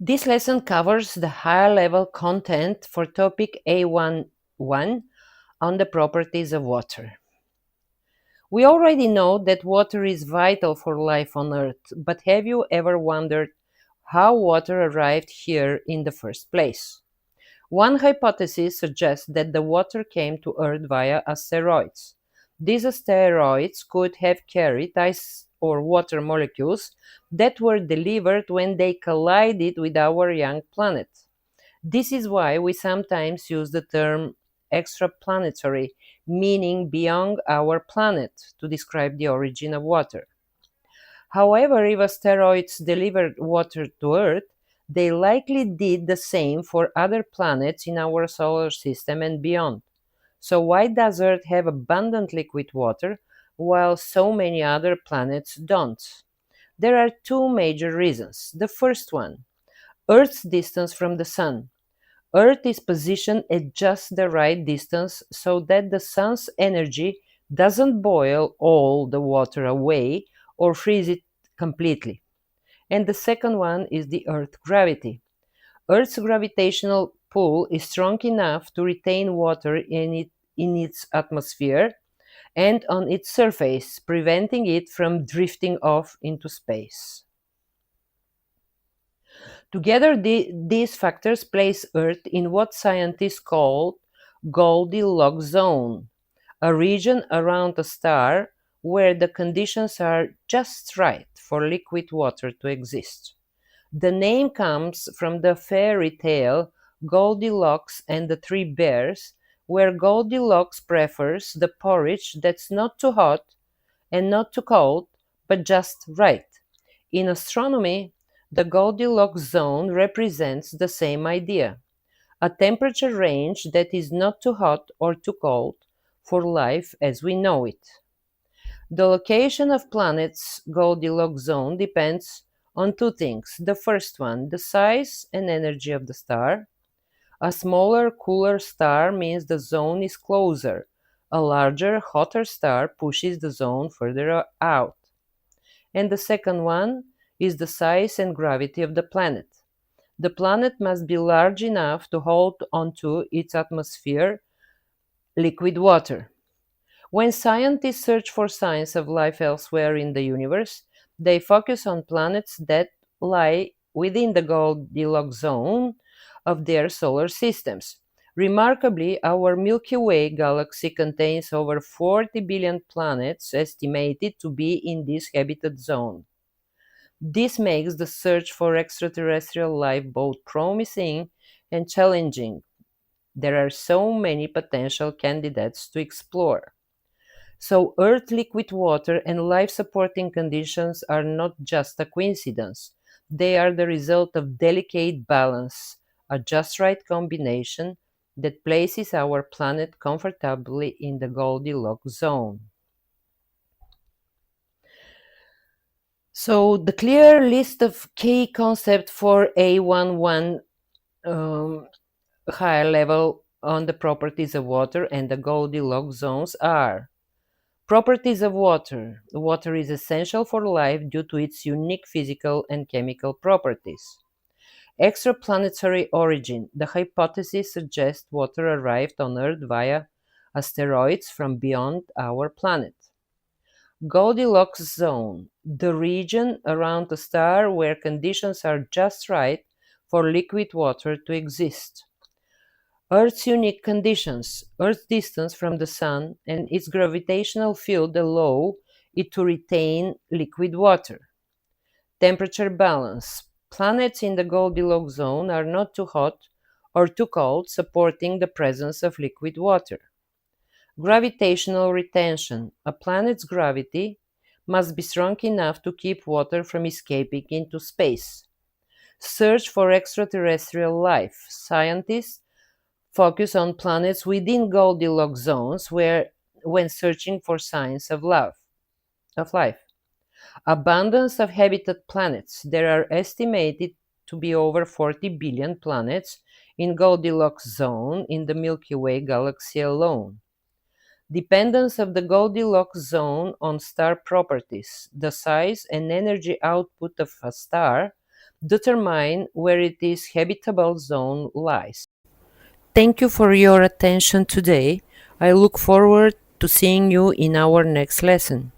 This lesson covers the higher-level content for topic A1.1 on the properties of water. We already know that water is vital for life on Earth, but have you ever wondered how water arrived here in the first place? One hypothesis suggests that the water came to Earth via asteroids. These asteroids could have carried ice or water molecules that were delivered when they collided with our young planet. This is why we sometimes use the term extraplanetary, meaning beyond our planet, to describe the origin of water. However, if asteroids delivered water to Earth, they likely did the same for other planets in our solar system and beyond. So, why does Earth have abundant liquid water while so many other planets don't? There are two major reasons. The first one, Earth's distance from the Sun. Earth is positioned at just the right distance so that the sun's energy doesn't boil all the water away or freeze it completely. And the second one is the Earth's gravity. Earth's gravitational pull is strong enough to retain water in its atmosphere and on its surface, preventing it from drifting off into space. Together, these factors place Earth in what scientists call Goldilocks zone, a region around a star where the conditions are just right for liquid water to exist. The name comes from the fairy tale Goldilocks and the Three Bears, where Goldilocks prefers the porridge that's not too hot and not too cold, but just right. In astronomy, the Goldilocks zone represents the same idea, a temperature range that is not too hot or too cold for life as we know it. The location of planets' Goldilocks zone depends on two things. The first one, the size and energy of the star. A smaller, cooler star means the zone is closer. A larger, hotter star pushes the zone further out. And the second one is the size and gravity of the planet. The planet must be large enough to hold onto its atmosphere liquid water. When scientists search for signs of life elsewhere in the universe, they focus on planets that lie within the Goldilocks zone of their solar systems. Remarkably, our Milky Way galaxy contains over 40 billion planets estimated to be in this habitat zone. This makes the search for extraterrestrial life both promising and challenging. There are so many potential candidates to explore. So, Earth liquid water and life supporting conditions are not just a coincidence. They are the result of delicate balance, a just right combination that places our planet comfortably in the Goldilocks zone. So, the clear list of key concepts for A1.1 higher level on the properties of water and the Goldilocks zones are: properties of water. Water is essential for life due to its unique physical and chemical properties. Extraplanetary origin. The hypothesis suggests water arrived on Earth via asteroids from beyond our planet. Goldilocks zone. The region around a star where conditions are just right for liquid water to exist. Earth's unique conditions. Earth's distance from the Sun and its gravitational field allow it to retain liquid water. Temperature balance. Planets in the Goldilocks zone are not too hot or too cold, supporting the presence of liquid water. Gravitational retention. A planet's gravity must be strong enough to keep water from escaping into space. Search for extraterrestrial life. Scientists focus on planets within Goldilocks zones when searching for signs of life. Abundance of habitat planets. There are estimated to be over 40 billion planets in Goldilocks zone in the Milky Way galaxy alone. Dependence of the Goldilocks zone on star properties. The size and energy output of a star determine where its habitable zone lies. Thank you for your attention today. I look forward to seeing you in our next lesson.